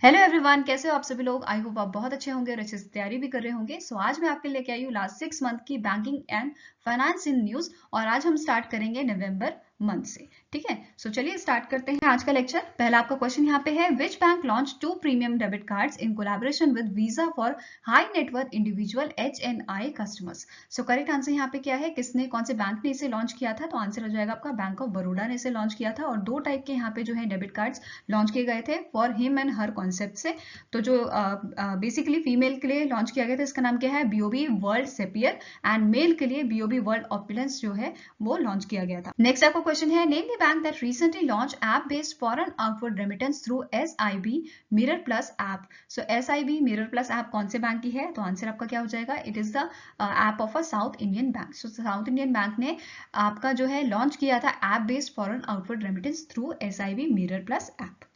Hello everyone, कैसे हो आप सभी लोग। आई होप आप बहुत अच्छे होंगे और अच्छे से तैयारी भी कर रहे होंगे। आज मैं आपके लिए लेके आई हूँ लास्ट 6 मंथ की banking and finance in news और आज हम स्टार्ट करेंगे नवंबर मंथ से। ठीक है, चलिए स्टार्ट करते हैं आज का लेक्चर। पहला आपका क्वेश्चन यहाँ पे है, which bank launch 2 premium debit cards in collaboration with visa for high net worth individual HNI customers. Correct answer यहाँ पे क्या है, किसने, कौन से बैंक ने इसे लॉन्च किया था। तो आंसर हो जाएगा आपका बैंक ऑफ बड़ौदा ने इसे लॉन्च किया था और 2 टाइप के यहाँ पे जो है डेबिट कार्ड्स लॉन्च किए गए थे for him and her concept से। तो जो बेसिकली फीमेल के लिए लॉन्च किया गया था, इसका नाम क्या है, BOB वर्ल्ड सेपियर, एंड मेल के लिए BOB वर्ल्ड ऑपुलेंस जो है वो लॉन्च किया गया था। नेक्स्ट आपका क्वेश्चन है, name the bank that recently launch app based foreign outward remittance through SIB mirror plus app. SIB mirror plus app कौन से बैंक की है। तो आंसर आपका क्या हो जाएगा, it is the app of a South Indian Bank. South Indian Bank ने आपका जो है लॉन्च किया था app based foreign outward remittance through SIB mirror plus app.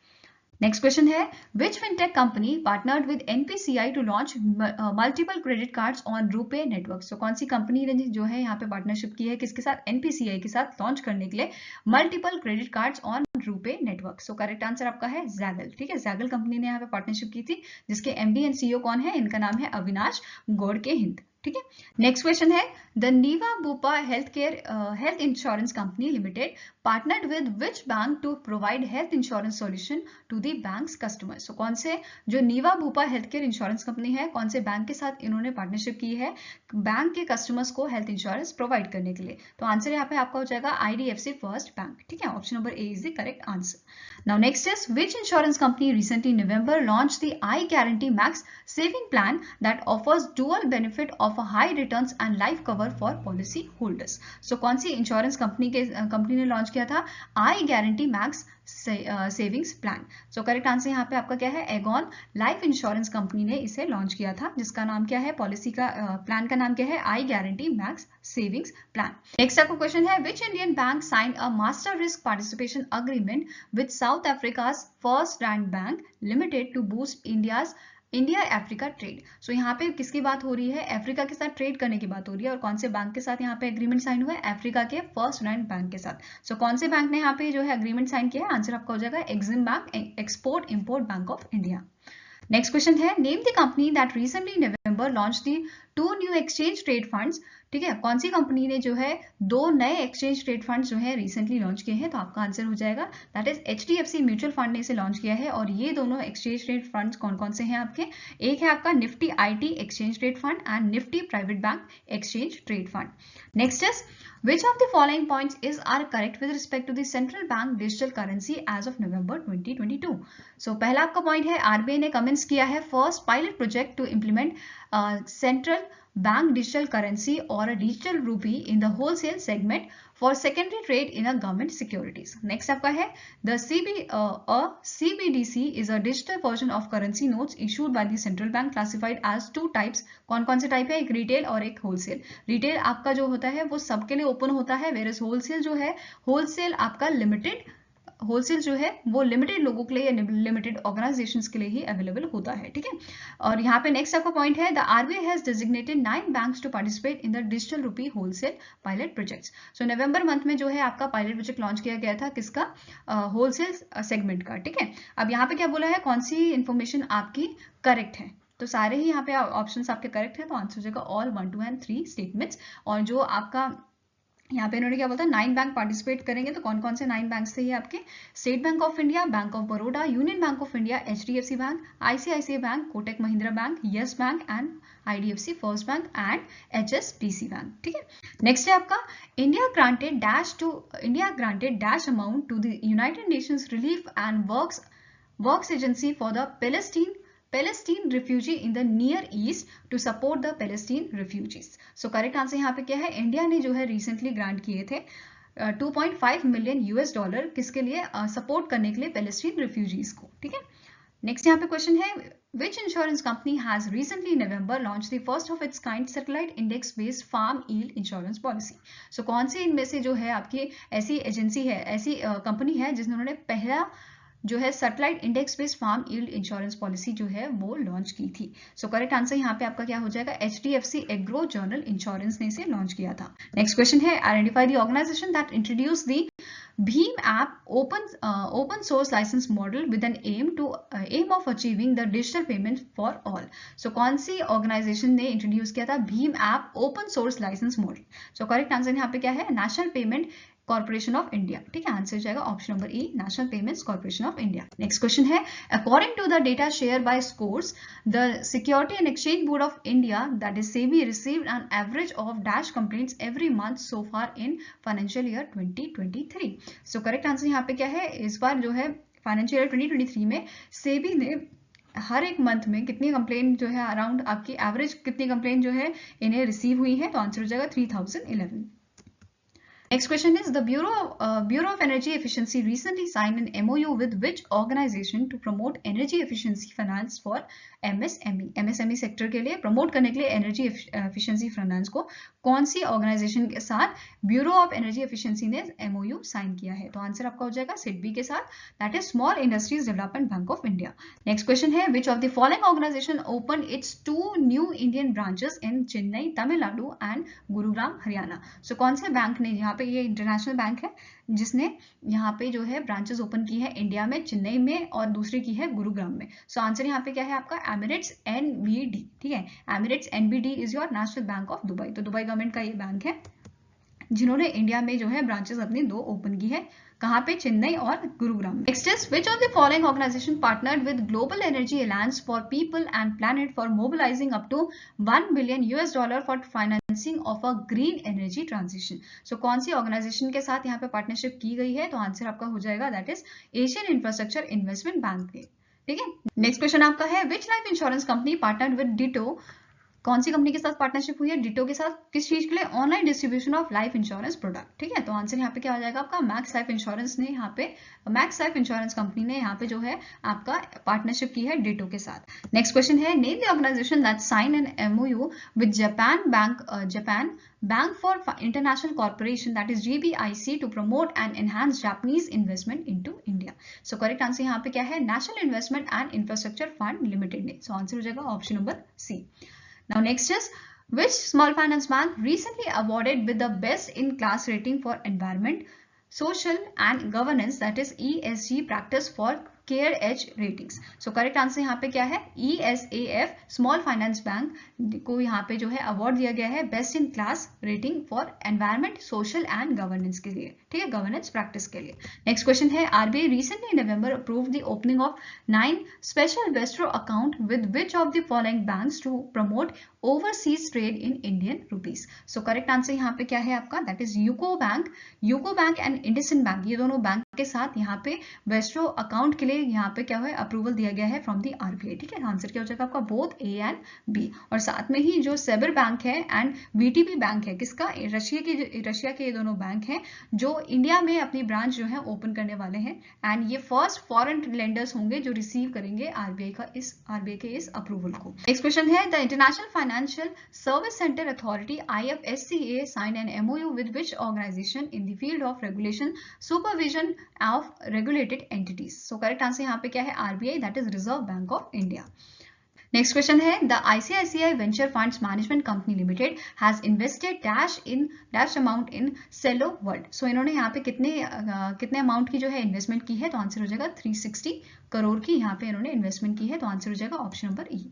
Next question है, which fintech company partnered with NPCI to launch multiple credit cards on RuPay network. कौन सी company ने जो है यहाँ पे पार्टनरशिप की है, किसके साथ, NPCI के साथ लॉन्च करने के लिए multiple credit cards on RuPay network. Correct answer आपका है जैगल। ठीक है, जैगल कंपनी ने यहाँ पे पार्टनरशिप की थी, जिसके MD एंड CEO कौन है, इनका नाम है अविनाश गोडके हिंद। ठीक है, नेक्स्ट क्वेश्चन है, the Niva Bupa health insurance company limited partnered with which bank to provide health insurance solution to the bank's customers. कौन से जो Niva Bupa health care insurance company है, कौन से बैंक के साथ इन्होंने पार्टनरशिप की है बैंक के कस्टमर्स को हेल्थ इंश्योरेंस प्रोवाइड करने के लिए। तो आंसर यहाँ पे आपका हो जाएगा IDFC फर्स्ट बैंक। ठीक है, option number A is the correct answer. Now next is, which insurance company recently November launch the I guarantee max saving plan that offers dual benefit of a high returns and life cover for policy holders. कौन सी insurance company ने launch किया था आई guarantee max savings plan. Correct answer यहाँ पे आपका क्या है, Aegon life insurance company ने इसे लॉन्च किया था, जिसका नाम क्या है, पॉलिसी का प्लान का नाम क्या है, I guarantee max savings plan. Next आपका क्वेश्चन है, which Indian bank signed a master risk participation agreement with South Africa's first rank bank limited to boost India Africa trade. यहाँ पे किसकी बात हो रही है, अफ्रीका के साथ ट्रेड करने की बात हो रही है और कौन से बैंक के साथ यहाँ पे एग्रीमेंट साइन हुआ है, अफ्रीका के फर्स्ट रैंक बैंक के साथ। कौन से बैंक ने यहाँ पे जो है एग्रीमेंट साइन किया है, आंसर आपका हो जाएगा EXIM bank, export import bank of India. Next question है, name the company that recently November launched the 2 new exchange trade funds. ठीक है, कौन सी कंपनी ने जो है 2 नए एक्सचेंज ट्रेड फंड्स जो है रिसेंटली लॉन्च किए हैं। तो आपका आंसर हो जाएगा that is HDFC mutual fund ने इसे लॉन्च किया है और ये दोनों एक्सचेंज ट्रेड फंड्स कौन कौन से हैं आपके, एक है आपका Nifty IT exchange trade fund and Nifty private bank exchange trade fund. Next is, which of the following points are correct with respect to the central bank digital currency as of November 2022? पहला आपका point है, RBI ने commence किया है first pilot project to implement central bank digital currency or a digital rupee in the wholesale segment for secondary trade in a government securities. Next आपका है, the CBDC is a digital version of currency notes issued by the central bank classified as 2 types. कौन कौन से type है, एक retail और एक wholesale. Retail आपका जो होता है वो सबके लिए ओपन होता है, वेयर होलसेल जो है, होलसेल आपका लिमिटेड, होलसेल जो है वो लिमिटेड लोगों के लिए या लिमिटेड ऑर्गेनाइजेशंस के लिए ही अवेलेबल होता है। ठीक है, और यहाँ पे नेक्स्ट आपका पॉइंट है, the RBI has designated 9 banks to participate in the digital rupee wholesale pilot projects. November month में जो है आपका पायलट प्रोजेक्ट लॉन्च किया गया था, किसका, होलसेल सेगमेंट का। ठीक है, अब यहाँ पे क्या बोला है, कौन सी इंफॉर्मेशन आपकी करेक्ट है। तो सारे ही यहाँ पे ऑप्शंस आपके करेक्ट है, तो आंसर हो जाएगा ऑल 1, 2 एंड 3 स्टेटमेंट्स। और जो आपका यहाँ पे इन्होंने क्या बोलता है, 9 बैंक पार्टिसिपेट करेंगे, तो कौन कौन से 9 बैंक थे ये आपके, State Bank of India, Bank of Baroda, Union Bank of India, HDFC bank, ICICI bank, Kotak Mahindra bank, Yes Bank and IDFC First Bank and HSBC bank. ठीक है, नेक्स्ट है आपका, India granted dash amount to the United Nations Relief and Works Agency for the Palestine refugee in the Near East to support the Palestine refugees. Correct answer यहाँ पे क्या है, India ने जो है रिसेंटली ग्रांट किए थे 2.5 मिलियन $, किसके लिए, सपोर्ट करने के लिए पैलेस्टीन रिफ्यूजीज को। ठीक है, नेक्स्ट यहाँ पे क्वेश्चन है, which insurance company has recently November launched the first of its kind satellite index based farm yield insurance policy? कौन से इनमें से जो है आपकी ऐसी एजेंसी है, ऐसी कंपनी है जिन्होंने पहला जो है satellite index based farm yield insurance policy जो है वो लॉन्च की थी। करेक्ट आंसर यहाँ पे आपका क्या हो जाएगा, HDFC एग्रो जनरल इंश्योरेंस ने इसे लॉन्च किया था। नेक्स्ट क्वेश्चन है, identify the organisation that introduce the Bhim app open source license model with an aim of achieving the digital payment for all. So कौन सी ऑर्गेनाइजेशन ने introduce किया था भीम app open source licence model? So correct answer यहाँ पे क्या है? National Payment Corporation of India. ठीक है, आंसर जाएगा option number E, National Payments Corporation of India. Next question है, according to the data share by sources the Security and Exchange Board of India that is SEBI received an average of dash complaints every month so far in financial year 2023। So correct answer यहाँ पे क्या है? इस बार जो है financial year 2023 में सेबी ने हर एक मंथ में कितनी कंप्लेंट जो है अराउंड आपकी एवरेज कितनी कंप्लेंट जो है इन्हें रिसीव हुई है? तो आंसर हो जाएगा 3011। Next question is the Bureau of Energy Efficiency recently signed an MOU with which organization to promote energy efficiency finance for MSME? MSME sector के लिए प्रमोट करने के लिए एनर्जी एफिशिएंसी फाइनेंस को कौन सी ऑर्गेनाइजेशन के साथ ब्यूरो ऑफ एनर्जी एफिशिएंसी ने MOU साइन किया है? तो आंसर आपका हो जाएगा सिडबी के साथ, that is small industries development bank of India. Next question है, which of the following organisation open its 2 new Indian branches in Chennai Tamil Nadu and Gurugram Haryana? So कौन से बैंक ने, यहाँ पे ये इंटरनेशनल बैंक है जिसने यहाँ पे जो है ब्रांचेस ओपन की है इंडिया में, चेन्नई में और दूसरी की है गुरुग्राम में। सो आंसर यहाँ पे क्या है आपका? Emirates NBD. ठीक है, Emirates NBD is your national bank of Dubai. तो दुबई गवर्नमेंट का ये बैंक है जिन्होंने इंडिया में जो है ब्रांचेस अपनी 2 ओपन की है, कहाँ पे? चेन्नई और गुरुग्राम में। Next is which of the following organisation partnered with Global Energy Alliance for People and Planet for mobilising up to $1 billion for financing of a green energy transition? So कौन सी organisation के साथ यहाँ पे पार्टनरशिप की गई है? तो आंसर आपका हो जाएगा that is Asian infrastructure investment bank के। ठीक है, नेक्स्ट क्वेश्चन आपका है, विच life insurance company partnered with ditto? कौन सी कंपनी के साथ पार्टनरशिप हुई है डिटो के साथ? किस चीज के लिए? Online distribution of life insurance product. ठीक है, तो आंसर यहाँ पे क्या हो जाएगा आपका? मैक्स लाइफ इंश्योरेंस ने यहाँ पे, मैक्स लाइफ इंश्योरेंस कंपनी ने यहाँ पे जो है आपका पार्टनरशिप की है डिटो के साथ। नेक्स्ट क्वेश्चन है, name the organisation that sign an MOU with Japan Bank for International Corporation that is JBIC to promote and enhance Japanese investment into India? So correct answer यहाँ पे क्या है? National Investment and Infrastructure Fund Limited ने। So answer हो जाएगा option number C. Now next is, which small finance bank recently awarded with the best in class rating for environment, social and governance, that is ESG practice for care edge ratings? So correct answer यहाँ पे क्या है? ESAF small finance bank को यहाँ पे जो है award दिया गया है best in class rating for environment, social and governance के लिए। ठीक है, गवर्नेंस प्रैक्टिस के लिए। नेक्स्ट क्वेश्चन है, RBI recently in November approved the opening of 9 special Westro account with which of the following banks to promote overseas trade in Indian rupees? So correct answer यहाँ पे क्या है आपका? That is UCO bank and IndusInd bank, ये दोनों bank के साथ यहाँ पे वेस्ट्रो अकाउंट के लिए यहाँ पे क्या है अप्रूवल दिया गया है फ्रॉम दी RBI। ठीक है, आंसर क्या हो जाएगा आपका? Both A and B। और साथ में ही जो सेबर बैंक है एंड VTB बैंक है, किसका? रशिया के ये दोनों बैंक हैं जो इंडिया में अपनी ब्रांच जो है ओपन करने वाले हैं एंड ये फर्स्ट फॉरेन लेंडर्स होंगे जो रिसीव करेंगे RBI के इस अप्रूवल को। नेक्स्ट क्वेश्चन है, the International Financial Service Centre Authority IFSCA sign an MOU with which organisation in the field of regulation supervision of regulated entities? So correct answer यहाँ पे क्या है? RBI, that is Reserve Bank of India. Next question है, the ICICI venture funds management company limited has invested dash amount in Cello World? So इन्होंने यहाँ पे कितने amount की जो है इन्वेस्टमेंट की है? तो आंसर हो जाएगा 360 करोड़ की यहाँ पे इन्होंने इन्वेस्टमेंट की है। तो आंसर हो जाएगा ऑप्शन नंबर ई।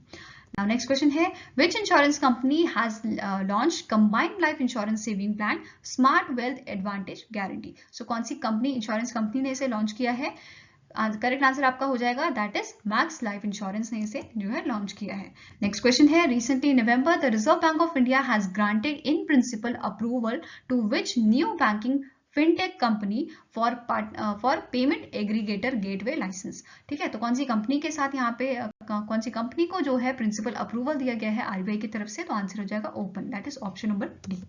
Now next question है, which insurance company has launched combined life insurance saving plan Smart Wealth Advantage Guarantee? So कौन सी कंपनी, इंश्योरेंस कंपनी ने इसे लॉन्च किया है? करेक्ट आंसर आपका हो जाएगा that is Max Life Insurance ने इसे जो है लॉन्च किया है। नेक्स्ट क्वेश्चन है, recently in November the Reserve Bank of India has granted in principle approval to which new banking fintech company for payment aggregator gateway license? ठीक है, तो कौन सी कंपनी के साथ यहाँ पे कौन सी कंपनी को जो है प्रिंसिपल अप्रूवल दिया गया है RBI की तरफ से? तो आंसर हो जाएगा open, that is option number D.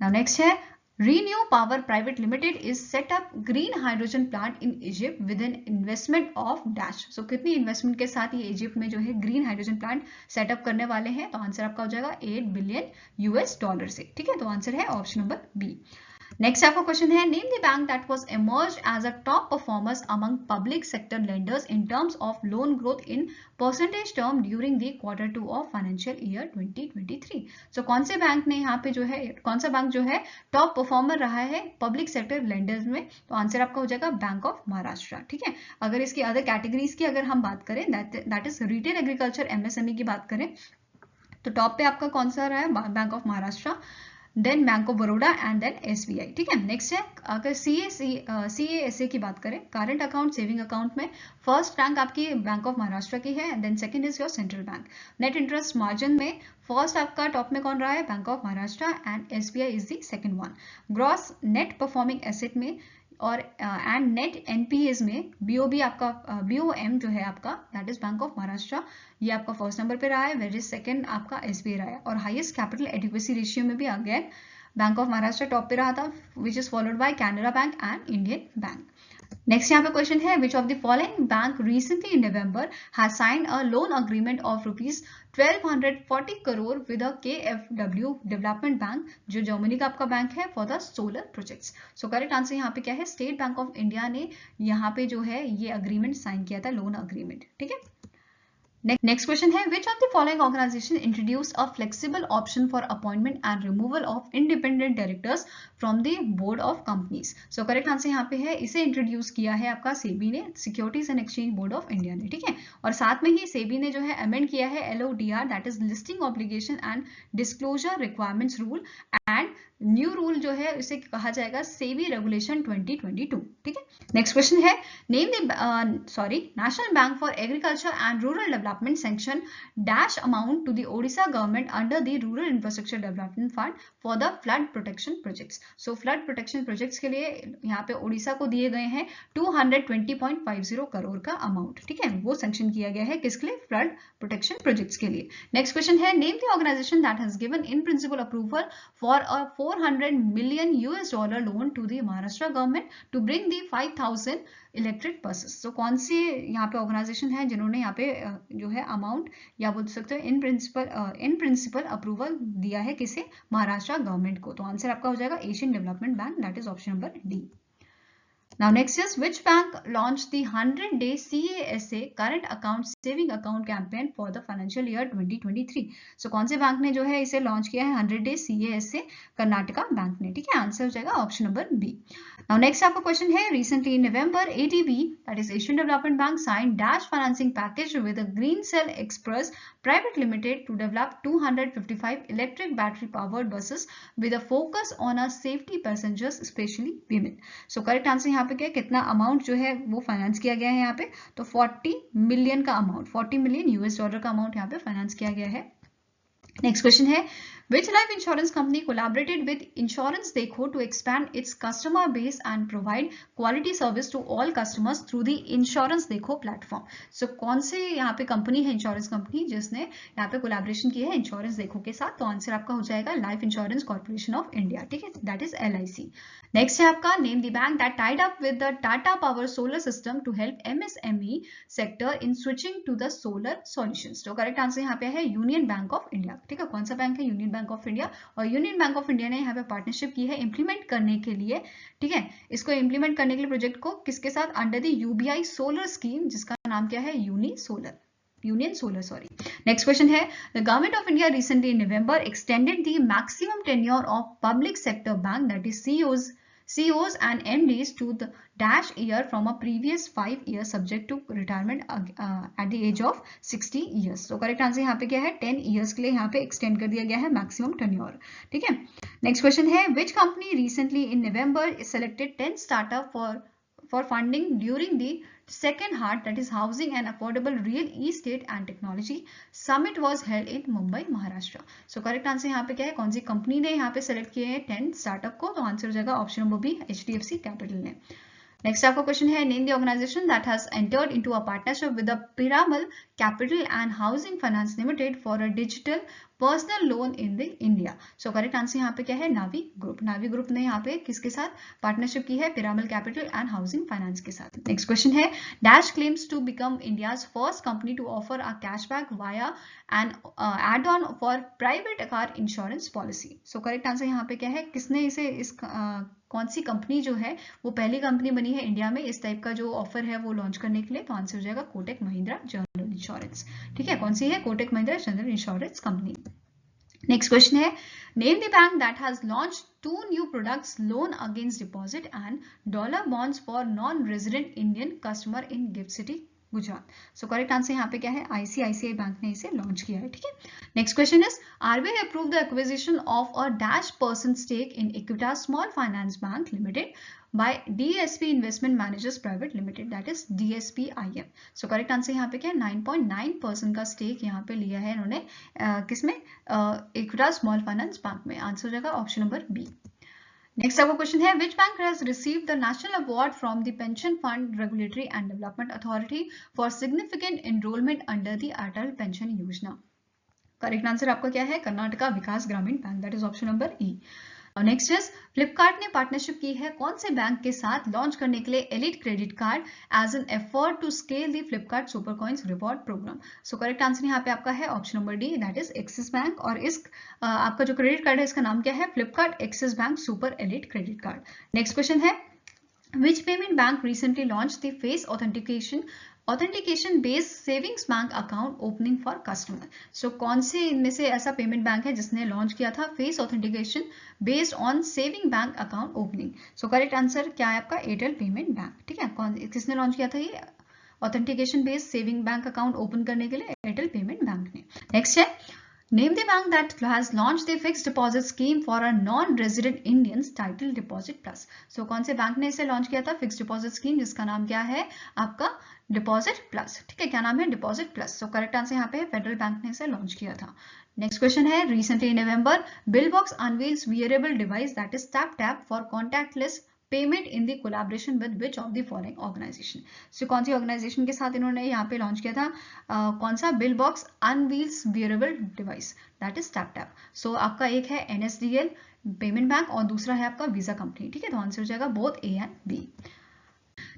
Now next है, Renew Power Private Limited is set up green hydrogen plant in Egypt with an investment of dash? So कितनी इन्वेस्टमेंट के साथ ये इजिप्ट में जो है ग्रीन हाइड्रोजन प्लांट सेटअप करने वाले हैं? तो आंसर आपका हो जाएगा $8 बिलियन से। ठीक है, तो आंसर है ऑप्शन नंबर बी। नेक्स्ट आपका क्वेश्चन है, name the bank that was emerged as a top performers among public sector lenders in terms of loan growth in percentage term during the Q2 of financial year 2023. So कौन से bank ने यहाँ पे जो है, कौन सा बैंक जो है टॉप परफॉर्मर रहा है पब्लिक सेक्टर लेंडर्स में? तो आंसर आपका हो जाएगा बैंक ऑफ महाराष्ट्र। ठीक है, अगर इसकी अदर कैटेगरीज की अगर हम बात करें, that is retail, agriculture, MSME की बात करें, तो टॉप पे आपका कौन सा रहा है? Bank of Maharashtra, then Bank of Baroda and then SBI। ठीक है, नेक्स्ट है, अगर CASA की बात करें, करंट अकाउंट, सेविंग अकाउंट में फर्स्ट रैंक आपकी बैंक ऑफ महाराष्ट्र की है, then second is your central bank. Net interest margin में फर्स्ट आपका टॉप में कौन रहा है? Bank of Maharashtra, and SBI is the second one. Gross net performing asset में और एंड नेट NPAs में BOB आपका BOM जो है आपका, that is Bank of Maharashtra, ये आपका फर्स्ट नंबर पे रहा है, वेर इज सेकंड आपका SBI रहा है। और हाईएस्ट कैपिटल एडिक्वेसी रेशियो में भी again bank of Maharashtra top पे रहा था, which is followed by Canara bank and Indian bank. Next यहाँ पे क्वेश्चन है, which of the following bank recently in November has signed a loan agreement of ₹1240 crore with a KfW development bank, जो Germany का आपका bank है, for the solar projects. So correct answer यहाँ पे क्या है? स्टेट बैंक ऑफ इंडिया ने यहाँ पे जो है ये अग्रीमेंट साइन किया था, लोन अग्रीमेंट। ठीक है, नेक्स्ट क्वेश्चन है, which of the following organisation introduce a flexible option for appointment and removal of independent directors from the board of companies? So correct answer यहाँ पे है, इसे इंट्रोड्यूस किया है आपका सेबी ने, securities and Exchange Board of India ने। ठीक है, और साथ में ही सेबी ने जो है अमेंड किया है LODR, that is listing obligation and disclosure requirements rule, and new rule जो है इसे कहा जाएगा सेबी रेगुलेशन 2022। ठीक है, नेक्स्ट क्वेश्चन है, name the National Bank for Agriculture and Rural Development sanction dash amount to the Odisha government under the rural infrastructure development fund for the flood protection projects. So flood protection projects के लिए यहाँ पे ओडिशा को दिए गए हैं 220.50 करोड़ का अमाउंट। ठीक है, वो सैंक्शन किया गया है किसके लिए? फ्लड प्रोटेक्शन प्रोजेक्ट्स के लिए। नेक्स्ट क्वेश्चन है, name the organisation that has given in principle approval for a $400 million loan to the Maharashtra government to bring the 5,000 electric buses. तो कौन सी यहाँ पे ऑर्गेनाइजेशन है जिन्होंने यहाँ पे जो है अमाउंट या बोल सकते हो इन प्रिंसिपल अप्रूवल दिया है किसे? महाराष्ट्र गवर्नमेंट को। तो आंसर आपका हो जाएगा Asian development bank, that is option number D. Now next is, which bank launched the 100-day CASA current account saving account campaign for the financial year 2023? So कौन से बैंक ने जो है इसे लॉन्च किया है 100-day CASA? कर्नाटका बैंक ने। ठीक है, आंसर हो जाएगा option number B. Now next आपका क्वेश्चन है, recently in November ADB, that is Asian Development Bank, signed dash financing package with a Green Cell Express Private Limited to develop 255 electric battery powered buses with a focus on a safety passengers, especially women. So correct answer यहाँ पे क्या, कितना amount जो है वो finance किया गया है यहाँ पे? तो 40 मिलियन का अमाउंट, $40 मिलियन US का अमाउंट यहाँ पे फाइनेंस किया गया है। नेक्स्ट क्वेश्चन है, which life insurance company collaborated with Insurance Dekho to expand its customer base and provide quality service to all customers through the Insurance Dekho platform? So कौन से यहाँ पे कंपनी है, इंश्योरेंस कंपनी, जिसने यहाँ पे collaboration की है इंश्योरेंस देखो के साथ? तो आंसर आपका हो जाएगा Life Insurance Corporation of India. ठीक है, दैट इज LIC। नेक्स्ट है आपका, name the bank that tied up with the Tata power solar system to help MSME sector in switching to the solar solutions. तो correct answer यहाँ पे है union Bank of India. ठीक है, कौन सा बैंक है? Union Bank of India. और यूनियन बैंक ऑफ इंडिया ने यहाँ पे पार्टनरशिप की है इंप्लीमेंट करने के लिए। ठीक है, इसको इंप्लीमेंट करने के लिए प्रोजेक्ट को किसके साथ? Under the UBI solar scheme, जिसका नाम क्या है? Union Solar, sorry. Next question है, the Government of India recently in November extended the maximum tenure of public sector bank, that is CEOs and MDs to the dash year from a previous 5 years subject to retirement at the age of 60 years. So correct answer यहाँ पे क्या है? 10 years के लिए यहाँ पे extend कर दिया गया है maximum tenure. ठीक है, next question है, which company recently in November selected 10 startup for funding during the second HART, that is Housing and Affordable Real Estate and Technology Summit was held in Mumbai, Maharashtra. So correct answer यहाँ पे क्या है? कौन सी company ने यहाँ पे select किए हैं 10 स्टार्टअप को? तो आंसर हो जाएगा option number B, HDFC capital ने। नेक्स्ट आपका क्वेश्चन है, name the organisation that has entered into a partnership with the Piramal capital and housing finance limited for a digital personal loan in the India. So correct answer यहाँ पे क्या है? नावी group. नावी group ने यहाँ पे किसके साथ पार्टनरशिप की है? Piramal capital and housing finance के साथ। नेक्स्ट क्वेश्चन है, dash claims to become India's first company to offer a cashback via and add on for private car insurance policy. So correct answer यहाँ पे क्या है? किसने इस कौन सी कंपनी जो है वो पहली कंपनी बनी है इंडिया में इस टाइप का जो ऑफर है वो लॉन्च करने के लिए? तो आंसर हो जाएगा कोटक महिंद्रा जनरल इंश्योरेंस। ठीक है, कौन सी है? Kotak Mahindra general insurance company. Next question है, name the bank that has launched 2 new products, loan against deposit and dollar bonds for non resident Indian customer in GIFT City Gujarat. So correct answer यहाँ पे क्या है? आईसीआईसीआई बैंक ने इसे launch किया है। ठीक है, next question is, RBI approve the acquisition of a dash percent stake in Equitas small finance bank limited by DSP Investment Managers Private Limited, that is DSPIM. So correct answer यहाँ पे क्या है? 9.9% का stake यहाँ पे लिया है इन्होंने किसमें? इक्विटास स्मॉल फाइनेंस बैंक में। आंसर हो जाएगा ऑप्शन नंबर बी। नेक्स्ट आपका क्वेश्चन है, which bank has received the national award from the pension fund regulatory and Development authority for significant enrolment under the Atal pension योजना? Correct answer आपका क्या है? कर्नाटका विकास ग्रामीण bank, that is option number E. Next is, Flipkart ने partnership की है कौन से बैंक के साथ लॉन्च करने के लिए elite credit card as an effort to scale the Flipkart super coins reward program? So correct answer यहाँ पे आपका है option number D, that is Axis Bank. और इस आपका जो क्रेडिट कार्ड है इसका नाम क्या है? Flipkart axis bank super elite credit card. Next question है, which payment bank recently launched the face authentication based savings bank account opening for customer? So कौन से इनमें से ऐसा पेमेंट बैंक है जिसने लॉन्च किया था face authentication based on saving bank account opening? So correct answer क्या है आपका? Airtel payment bank. ठीक है, किसने लॉन्च किया था ये authentication based saving bank account open करने के लिए? एयरटेल पेमेंट बैंक ने। नेक्स्ट है, name the bank that has launched the fixed deposit scheme for a non-resident Indians title deposit plus. So कौन से बैंक ने इसे लॉन्च किया था फिक्स्ड डिपॉजिट स्कीम जिसका नाम क्या है आपका? Deposit plus. ठीक है, क्या नाम है? Deposit plus. So correct answer यहाँ पे फेडरल बैंक ने इसे लॉन्च किया था। नेक्स्ट क्वेश्चन है, recently in November Billbox unveils wearable device that is tap for contactless payment in the collaboration with which of the following organization? So कौन सी organisation के साथ इन्होंने यहाँ पे लॉन्च किया था? कौन सा? Billbox unveils wearable device, that is tap. So आपका एक है NSDL पेमेंट बैंक और दूसरा है आपका वीजा कंपनी। ठीक है, तो आंसर हो जाएगा both A and B.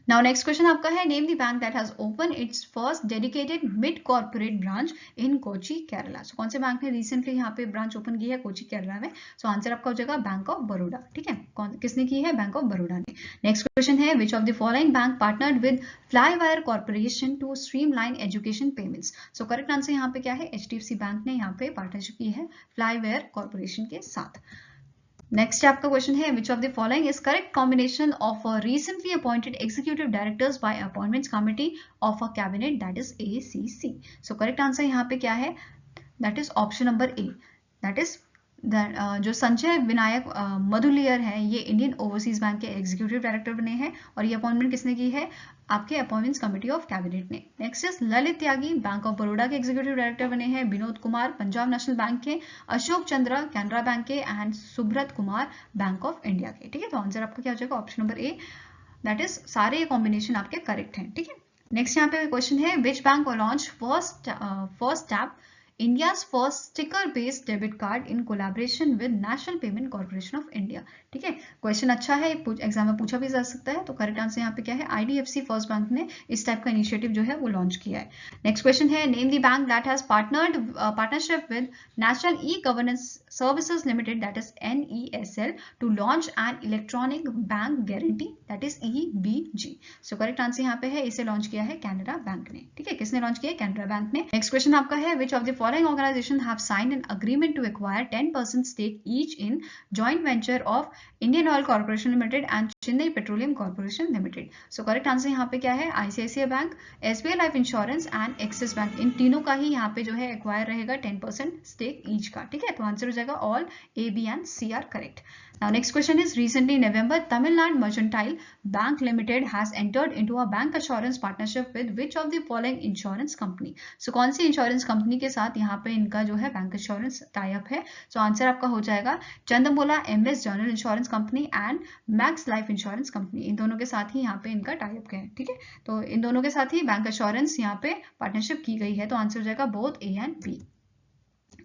Now next question आपका है, name the bank that has open its first dedicated mid corporate branch in Kochi Kerala? So कौन से बैंक ने रिसेंटली यहाँ पे ब्रांच ओपन की है कोची केरला में? सो आंसर आपका हो जाएगा बैंक ऑफ बड़ौदा। ठीक है, किसने की है? बैंक ऑफ बड़ौदा ने। नेक्स्ट क्वेश्चन है, which of the following bank partnered with Flywire corporation to streamline education payments? So correct answer यहाँ पे क्या है? HDFC बैंक ने यहाँ पे पार्टनरशिप की है फ्लाईवायर कॉर्पोरेशन के साथ। नेक्स्ट आपका क्वेश्चन है, which of the following is correct combination of recently appointed executive directors bye appointments committee of a cabinet, that is ACC? So correct answer यहाँ पे क्या है? That is option number A, that is जो संजय विनायक मधुलियर है ये Indian overseas bank के executive director बने हैं और ये अपॉइंटमेंट किसने की है? आपके अपॉइंटमेंट्स कमिटी ऑफ कैबिनेट ने। Next is Lalit Tyagi bank of Baroda के एग्जीक्यूटिव डायरेक्टर बने हैं, विनोद कुमार पंजाब नेशनल बैंक के, अशोक चंद्रा कैनरा बैंक के and Subrata Kumar Bank of India के। ठीक है, तो आंसर आपका क्या हो जाएगा? Option number A, that is सारे कॉम्बिनेशन आपके करेक्ट हैं। ठीक है, नेक्स्ट यहाँ पे क्वेश्चन है, which bank will launch first tap India's first sticker-based debit card in collaboration with National Payment Corporation of India? ठीक है, क्वेश्चन अच्छा है, एग्जाम में पूछा भी जा सकता है। तो करेक्ट आंसर यहाँ पे क्या है? IDFC फर्स्ट बैंक ने इस टाइप का इनिशिएटिव जो है वो लॉन्च किया है। नेक्स्ट क्वेश्चन है, name the bank that has partnership with National e-governance Services Limited, that is NESL, to launch an electronic bank guarantee, that is EBG? So correct answer यहाँ पे है, इसे लॉन्च किया है कैनरा बैंक ने। ठीक है, किसने लॉन्च किया है? कैनरा बैंक ने। नेक्स्ट क्वेश्चन आपका है, which of the following organizations have signed an agreement to acquire 10% stake each in joint venture of Indian Oil Corporation Limited and Chennai Petroleum Corporation Limited? So correct answer यहाँ पे क्या है? ICICI bank, SBI Life Insurance and Axis Bank, इन तीनों का ही यहाँ पे जो है एक्वायर रहेगा 10% स्टेक ईच का। ठीक है, तो आंसर हो जाएगा all A, B and C are correct. Now next question is, recently in November Tamil Nadu Mercantile Bank Limited has entered into a bank assurance partnership with which of the following insurance company? So कौन सी insurance company के साथ यहाँ पे इनका जो है bank insurance tie up है? So answer आपका हो जाएगा चंद्रमोला MS general insurance company and Max Life insurance company, इन दोनों के साथ ही यहाँ पे इनका टाई अप है। ठीक है, तो इन दोनों के साथ ही बैंक इंश्योरेंस यहाँ पे पार्टनरशिप की गई है। तो आंसर हो जाएगा both A and B।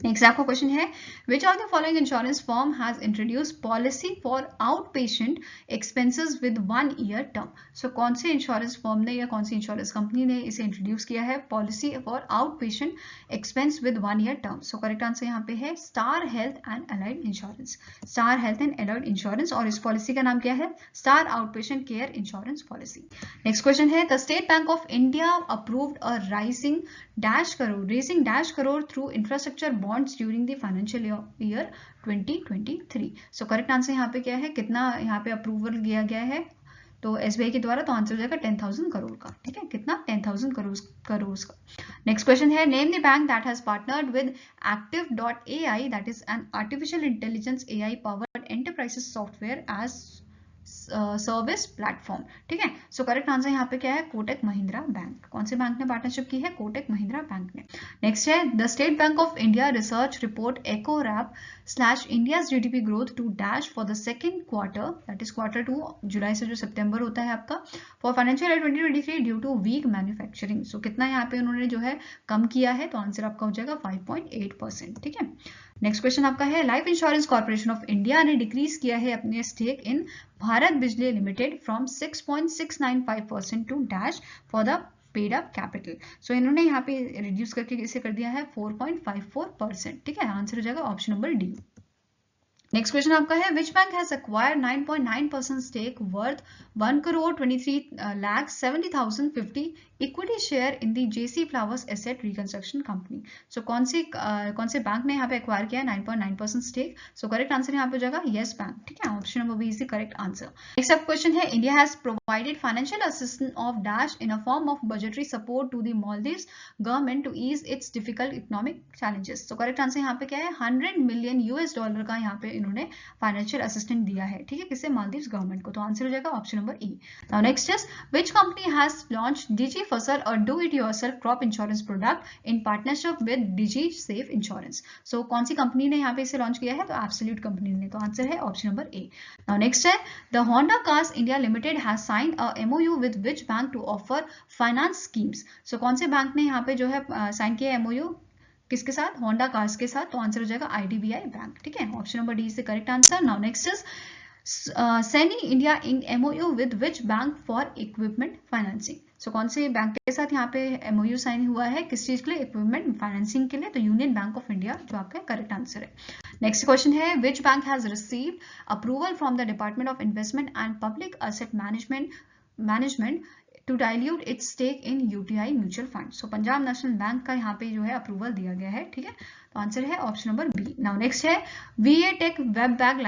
Next आपका क्वेश्चन है which of the following insurance firm has introduce policy for out patient expenses with 1 year term. So कौन से इंश्योरेंस फर्म ने या कौन सी इंश्योरेंस कंपनी ने इसे इंट्रोड्यूस किया है, policy for out patient expense with 1 year term. So correct answer यहाँ पे है Star Health and Allied Insurance, Star Health and Allied Insurance, और इस पॉलिसी का नाम क्या है, Star Out Patient Care insurance policy. Next question है the State Bank of India approved a raising dash crore through infrastructure bonds during the financial year 2023। So correct answer यहाँ पे क्या है, कितना यहाँ पे अप्रूवल दिया गया है, तो एसबीआई के द्वारा, तो आंसर हो जाएगा 10,000 करोड़ का। ठीक है, कितना, 10,000 करोड़ का। नेक्स्ट क्वेश्चन है name the bank that has partnered with active.ai that is an artificial intelligence AI powered enterprises software as service platform. ठीक है, सो करेक्ट आंसर यहाँ पे क्या है, कोटक महिंद्रा बैंक। कौन से बैंक ने पार्टनरशिप की है, कोटक महिंद्रा बैंक ने। नेक्स्ट है the State Bank of India research report EcoRap / India's GDP growth to dash for the second quarter, that is Q2, जुलाई से जो सितंबर होता है आपका, for financial year 2023 due to weak manufacturing. So कितना यहाँ पे उन्होंने जो है कम किया है, तो आंसर आपका हो जाएगा 5.8%। ठीक है, नेक्स्ट क्वेश्चन आपका है Life Insurance Corporation of India ने डिक्रीज किया है अपने stake in Bharat Bijlee limited from 6.695% to dash for the paid up capital. So इन्होंने यहाँ पे रिड्यूस करके इसे कर दिया है 4.54%। ठीक है, आंसर हो जाएगा option number D. Next question आपका है which bank has acquired 9.9% stake worth 1,23,70,050 equity share in the JC Flowers asset reconstruction company. So कौन से बैंक ने यहाँ पे एक्वायर किया 9.9% स्टेक। सो करेक्ट आंसर यहाँ पे हो जाएगा येस बैंक। ठीक है, option number B is the correct answer. Next अब क्वेश्चन है India has provided financial assistance of dash in a form of budgetary support to the Maldives government to ease its difficult economic challenges. So correct answer यहाँ पे क्या है, $100 million का यहाँ पे इन्होंने फाइनेंशियल असिस्टेंट दिया है। ठीक है, किससे, मालदीव्स गवर्नमेंट को, तो आंसर हो जाएगा option number E. Now next is which company has launched Digi Fasal और do it yourself crop insurance product in partnership with Digi safe insurance. So कौन सी कंपनी ने यहाँ पे इसे लॉन्च किया है, तो एब्सोल्यूट कंपनी ने, तो आंसर है option number A. Now next है the Honda Cars India Limited has signed a MOU with which bank to offer finance schemes. So कौन से बैंक ने यहाँ पे जो है साइन किया MOU किसके साथ, होंडा कार्स के साथ, तो आंसर हो जाएगा IDBI बैंक। ठीक है, option number D is the correct answer. Now next is Sany India Inc MOU with which bank for equipment financing. So कौन से बैंक के साथ यहाँ पे MOU साइन हुआ है, किस चीज के लिए, इक्विपमेंट फाइनेंसिंग के लिए, तो यूनियन बैंक ऑफ इंडिया जो आपका करेक्ट आंसर है। नेक्स्ट क्वेश्चन है which bank has received approval from the department of investment and public asset management to dilute its stake in UTI mutual fund. So Punjab National Bank का यहाँ पे जो है approval दिया गया है। ठीक है, तो आंसर है option number B. Now next है VA Tech web bag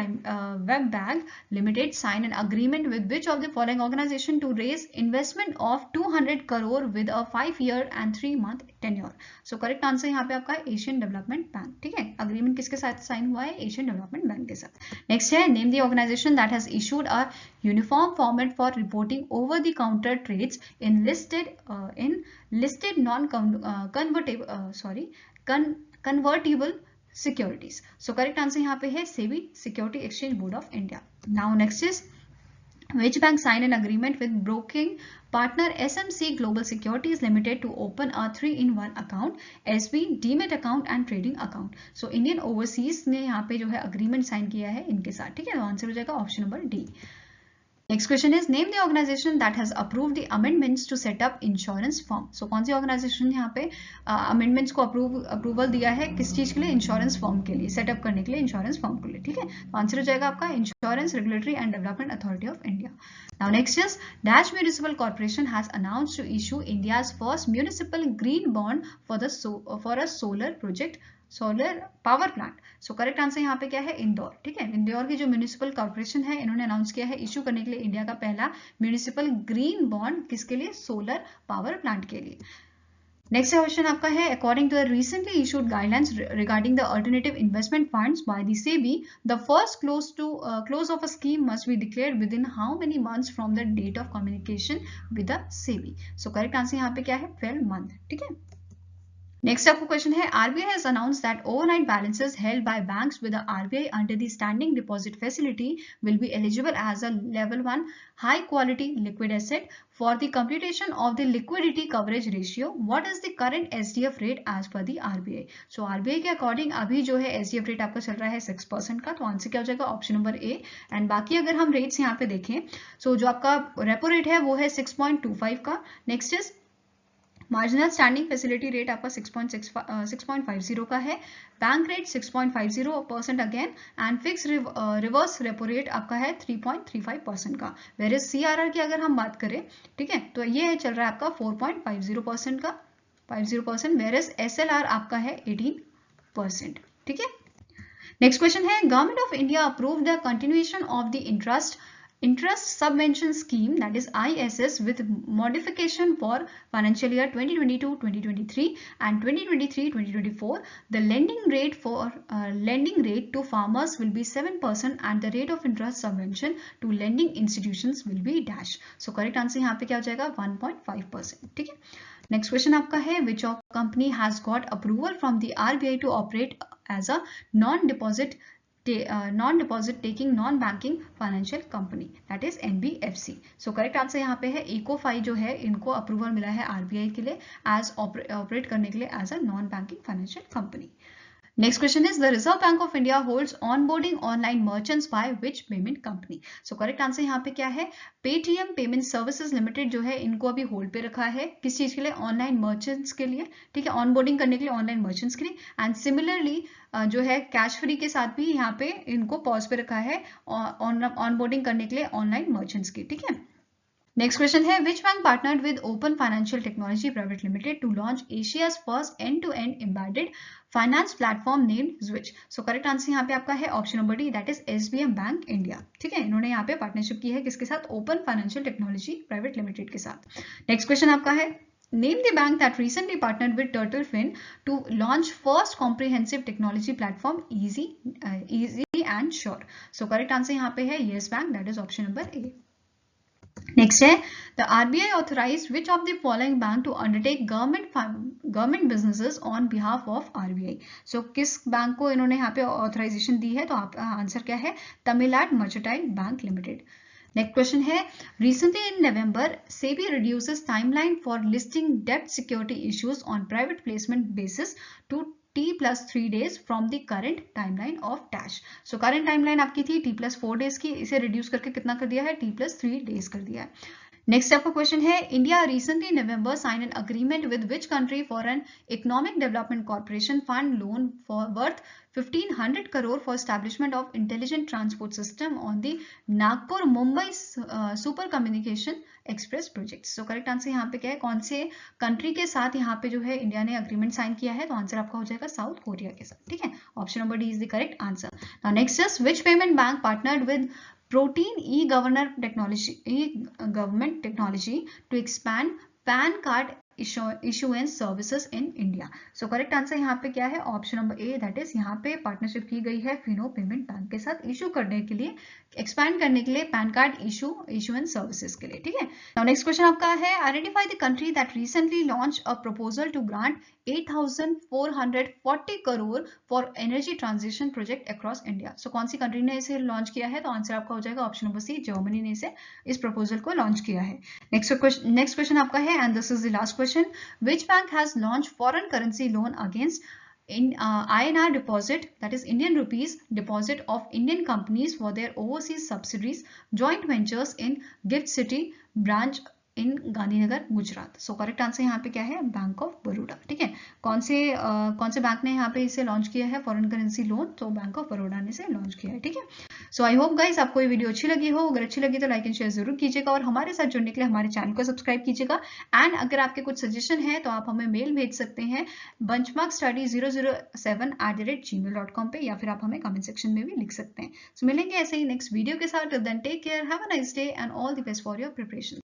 limited sign an agreement with which of the following organisation to raise investment of 200 crore with a 5 year and 3 month tenure. So correct answer यहाँ पे आपका Asian development bank. ठीक है, agreement किसके साथ sign हुआ है, Asian development bank के साथ। नेक्स्ट है name the organisation that has issued a uniform format for reporting over the counter trades in listed convertible securities. So correct answer यहाँ पे है SEBI, Security Exchange Board of India. Now next is which bank signed an agreement with broking partner SMC Global Securities Limited to open a 3-in-1 account, SB Demat account and trading account. So Indian Overseas ने यहाँ पे जो है agreement sign किया है इनके साथ। ठीक है, तो आंसर हो जाएगा option number D. Next question is name the organisation that has approved the amendments to set up insurance firm. So कौन सी ऑर्गेनाइजेशन यहाँ पे अमेंडमेंट्स को अप्रूवल दिया है, किस चीज के लिए, इंश्योरेंस फर्म के लिए, सेटअप करने के लिए इंश्योरेंस फर्म के लिए। ठीक है, तो आंसर हो जाएगा आपका Insurance Regulatory and Development Authority of India. Now next is dash municipal corporation has announced to issue India's first municipal green bond for a solar project, solar power plant. So correct answer यहाँ पे क्या है, इंदौर। ठीक है, इंदौर की जो municipal corporation है इन्होंने अनाउंस किया है इशू करने के लिए इंडिया का पहला म्युनिसिपल ग्रीन बॉन्ड, किसके लिए, सोलर पावर प्लांट के लिए। नेक्स्ट क्वेश्चन आपका है according to the recently issued guidelines regarding the alternative investment funds by the SEBI, the first close of a scheme must be declared within how many months from the date of communication with the SEBI। So correct answer यहाँ पे क्या है, 12 month। ठीक है, next आपको question है, RBI has announced that overnight balances held by banks with the RBI under the standing deposit facility will be eligible as a level 1 high quality liquid asset for the computation of the liquidity coverage ratio. What is the current SDF rate as per the RBI? So RBI के according अभी जो है SDF rate आपका चल रहा है 6% का, तो आंसर क्या हो जाएगा? Option number A. एंड बाकी अगर हम रेट्स यहाँ पे देखें, सो जो आपका रेपो रेट है वो है 6.25 का. Next is marginal standing facility rate आपका 6.50 का है. Bank rate 6.50% again. And fix reverse repo rate आपका है 3.35% का. वेर इज सीआरआर की अगर हम बात करें, ठीक है, तो ये चल रहा है आपका 4.50% का 50%. वेर इज एसएलआर आपका है 18%. ठीक है. नेक्स्ट क्वेश्चन है, government of India approve the continuation of the interest subvention scheme, that is ISS, with modification for financial year 2022-2023 and 2023-2024. The lending rate to farmers will be 7% and the rate of interest subvention to lending institutions will be dash. So correct answer यहाँ पे क्या हो जाएगा? 1.5%. ठीक है. Next question आपका है, which company has got approval from the RBI to operate as a non-deposit taking non-banking financial company, that is NBFC. So correct answer यहाँ पे है इकोफाई जो है, इनको अप्रूवल मिला है आरबीआई के लिए एज ऑपरेट करने के लिए as a non banking financial company. Next question is, the Reserve Bank of India holds onboarding online merchants by which payment company? So correct answer यहाँ पे क्या है? Paytm Payment Services Limited जो है, इनको अभी होल्ड पे रखा है. किस चीज के लिए? ऑनलाइन मर्चेंट्स के लिए. ठीक है, ऑनबोर्डिंग करने के लिए ऑनलाइन मर्चेंट्स के लिए. एंड सिमिलरली जो है कैश फ्री के साथ भी यहाँ पे इनको पॉज पे रखा है ऑनबोर्डिंग करने के लिए ऑनलाइन मर्चेंट्स की. ठीक है. नेक्स्ट क्वेश्चन है, which bank partnered with open financial technology private limited to launch Asia's first end to end embedded finance platform named switch? So correct answer यहाँ पे आपका है option number D, that is SBM bank India. ठीक है, इन्होंने यहाँ पे partnership की है किसके साथ? Open financial technology private limited के साथ. नेक्स्ट क्वेश्चन आपका है, name the bank that recently partnered with TurtleFin to launch first comprehensive technology platform easy and sure. So correct answer यहाँ पे है yes bank, that is option number A. Next है, the RBI authorize which of the following bank to undertake government businesses on behalf of RBI? So किस bank को इन्होंने यहाँ पे authorisation दी है? तो आपका आंसर क्या है? Tamil Nadu mercantile bank limited. Next question है, recently in November SEBI reduces timeline for listing डेब्ट security issues on private placement basis to T+3 days from the current timeline of dash. So current timeline आपकी थी T+4 days की, इसे reduce करके कितना कर दिया है? T+3 days कर दिया है. नेक्स्ट आपका क्वेश्चन है, India recently November sign an agreement with which country for an economic development corporation fund loan for worth 1500 crore for establishment of intelligent transport system on the Nagpur Mumbai super communication express project. So correct answer यहाँ पे क्या है? कौन से country के साथ यहाँ पे जो है इंडिया ने अग्रीमेंट साइन किया है? तो आंसर आपका हो जाएगा साउथ कोरिया के साथ. ठीक है, option number D is the correct answer. Now next is, which payment bank partnered with Protein e-government technology to expand PAN card issuance services in India. So correct answer यहाँ पे क्या है? Option number A, that is यहाँ पे partnership की गई है Fino payment bank के साथ इशू करने के लिए, एक्सपैंड करने के लिए पैन कार्ड इशुएंस सर्विसेज के लिए. ठीक है. नाउ नेक्स्ट क्वेश्चन आपका है, identify the country that recently launch a proposal to grant 8,440 crore for energy transition project across India. So कौन सी कंट्री ने इसे लॉन्च किया है? तो आंसर आपका हो जाएगा ऑप्शन नंबर सी, जर्मनी ने इस प्रपोजल को लॉन्च किया है. नेक्स्ट क्वेश्चन आपका है, and this is the last question, which bank has launched foreign currency loan against in INR deposit, that is Indian rupees deposit of Indian companies for their overseas subsidiaries joint ventures in GIFT City branch in Gandhinagar Gujarat. So correct answer यहाँ पे क्या है? Bank of Baroda. ठीक है, कौन से bank ने यहाँ पे इसे लॉन्च किया है फॉरेन करेंसी लोन? तो बैंक ऑफ बड़ौदा ने इसे लॉन्च किया है. ठीक है. सो आई होप गाइस आपको ये वीडियो अच्छी लगी हो. अगर अच्छी लगी तो लाइक एंड शेयर जरूर कीजिएगा और हमारे साथ जुड़ने के लिए हमारे चैनल को सब्सक्राइब कीजिएगा. एंड अगर आपके कुछ सजेशन है तो आप हमें मेल भेज सकते हैं benchmarkstudy007@gmail.com पे, या फिर आप हमें कमेंट सेक्शन में भी लिख सकते हैं. सो मिलेंगे ऐसे ही नेक्स्ट वीडियो के साथ. Then take care, have a nice day and all the best for your preparation.